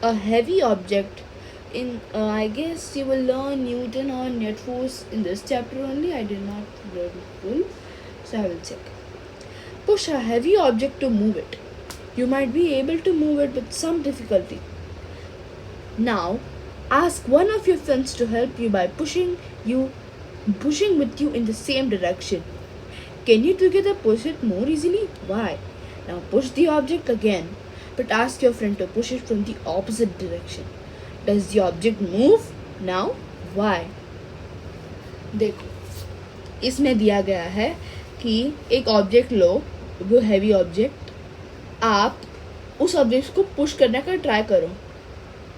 a heavy object in I guess you will learn Newton or net force in this chapter only. I did not read it full, so I will check. Push a heavy object to move it. You might be able to move it with some difficulty. Now, ask one of your friends to help you by pushing with you in the same direction. Can you together push it more easily? Why? Now push the object again, but ask your friend to push it from the opposite direction. Does the object move? Now, why? देखो, इसमें दिया गया है कि एक object लो, वो heavy object, आप उस ऑब्जेक्ट को पुश करने का ट्राई करो,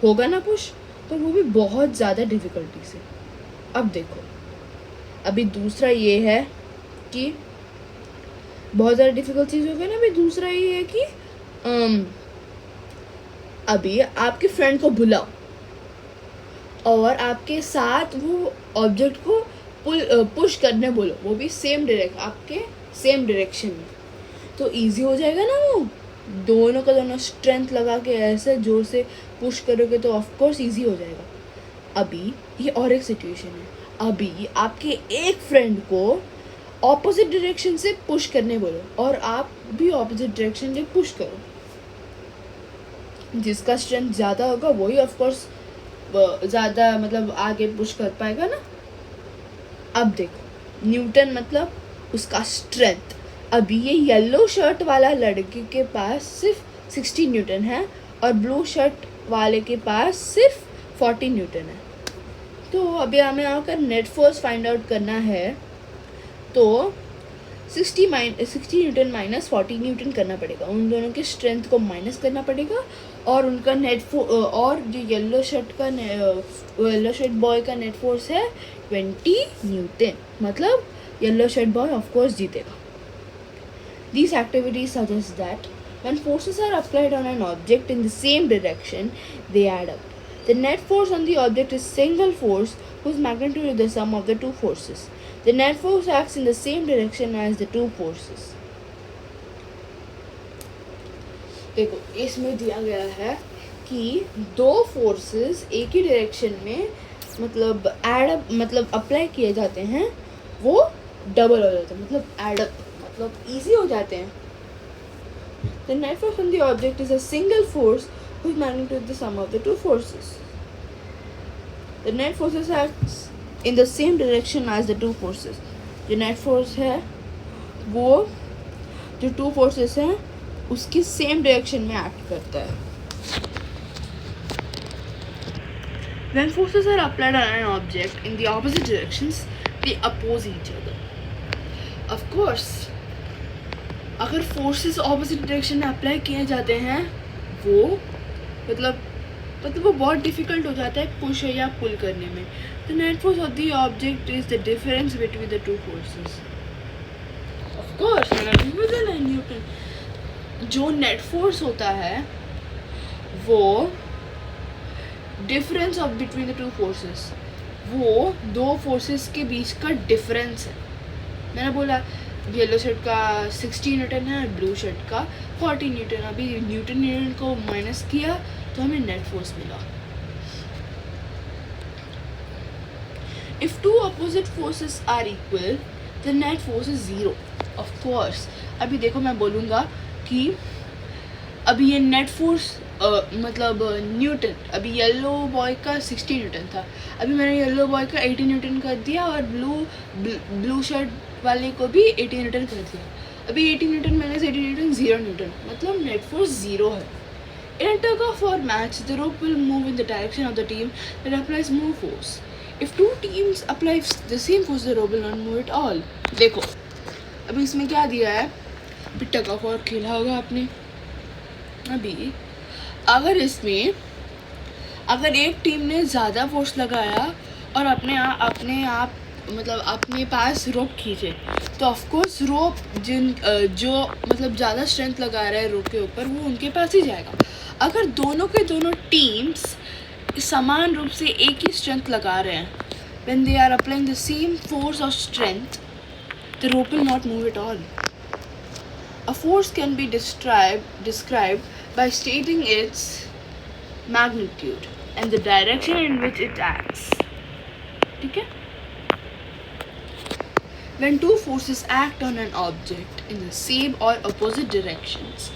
होगा ना पुश, पर वो भी बहुत ज़्यादा डिफ़िकल्टी से. अब देखो, अभी दूसरा ये है कि बहुत ज़्यादा डिफ़िकल्ट चीज़ हो गई ना. अभी दूसरा ये है कि अभी आपके फ्रेंड को बुलाओ और आपके साथ वो ऑब्जेक्ट को पुश करने बोलो, वो भी आपके सेम डायरेक्शन में. तो इजी हो जाएगा ना. वो दोनों का दोनों स्ट्रेंथ लगा के ऐसे जोर से पुश करोगे तो ऑफ कोर्स इजी हो जाएगा. अभी ये और एक सिचुएशन है. अभी आपके एक फ्रेंड को ऑपोजिट डायरेक्शन से पुश करने बोलो और आप भी ऑपोजिट डायरेक्शन से पुश करो. जिसका स्ट्रेंथ ज़्यादा होगा वही ऑफ कोर्स ज़्यादा मतलब आगे पुश कर पाएगा ना. अब देखो, न्यूटन मतलब उसका स्ट्रेंथ. अभी ये येलो शर्ट वाला लड़के के पास सिर्फ 60 न्यूटन है और ब्लू शर्ट वाले के पास सिर्फ 40 न्यूटन है. तो अभी हमें आकर नेट फोर्स फाइंड आउट करना है. तो 60 न्यूटन माइनस 40 न्यूटन करना पड़ेगा. उन दोनों के स्ट्रेंथ को माइनस करना पड़ेगा और उनका और जो येलो शर्ट बॉय का नेट फोर्स है 20 न्यूटन. मतलब yellow shirt boy of course जीतेगा. These activities suggest that when forces are applied on an object in the same direction, they add up. The net force on the object is single force whose magnitude is the sum of the two forces. The net force acts in the same direction as the two forces. देखो, इसमें दिया गया है कि दो forces एक ही direction में मतलब अप्लाई किए जाते हैं, वो डबल हो जाते हैं, मतलब एडअप, मतलब इजी हो जाते हैं. The net force on the object is a single force whose magnitude is the sum of the two forces. The net forces acts in the same direction as the two forces. जो net force है वो जो two forces हैं उसकी same direction में act करता है. When forces are applied on an object in the opposite directions, they oppose each other. Of course, अगर फोर्सेस ऑपोजिट डायरेक्शन में अप्लाई किए जाते हैं वो मतलब वो बहुत डिफ़िकल्ट हो जाता है पुश या पुल करने में. The net force of the object is the difference between the two forces. Of course Newton. जो नेट फोर्स होता है वो difference of between the two forces, वो दो फोर्सेस के बीच का डिफरेंस है. मैंने बोला येलो शर्ट का 60 न्यूटन है और ब्लू शर्ट का 40 न्यूटन. अभी न्यूटन को माइनस किया तो हमें नेट फोर्स मिला. If two opposite forces are equal the net force is 0. Of course अभी देखो, मैं बोलूँगा कि अभी ये नेट फोर्स मतलब न्यूटन, अभी येलो बॉय का 60 न्यूटन था, अभी मैंने येलो बॉय का 80 न्यूटन कर दिया और ब्लू शर्ट वाले को भी 80 न्यूटन कर दिया. अभी 80 न्यूटन माइनस 80 न्यूटन 0 न्यूटन, मतलब नेट फोर्स 0 है. In a tug of war match, the rope will move in the direction of the team that applies more force. If two teams apply the same force, the rope will not move at all. देखो, अभी इसमें क्या दिया है, अभी tug of war खेला होगा आपने. अभी अगर इसमें अगर एक टीम ने ज़्यादा फोर्स लगाया और अपने आप मतलब अपने पास रोप खींचे तो ऑफकोर्स रोप जो मतलब ज़्यादा स्ट्रेंथ लगा रहा है रोप के ऊपर वो उनके पास ही जाएगा. अगर दोनों के दोनों टीम्स समान रूप से एक ही स्ट्रेंथ लगा रहे हैं, when they are applying the same force or strength, the rope will not move at all. A force can be described by stating its magnitude and the direction in which it acts. Okay? When two forces act on an object in the same or opposite directions,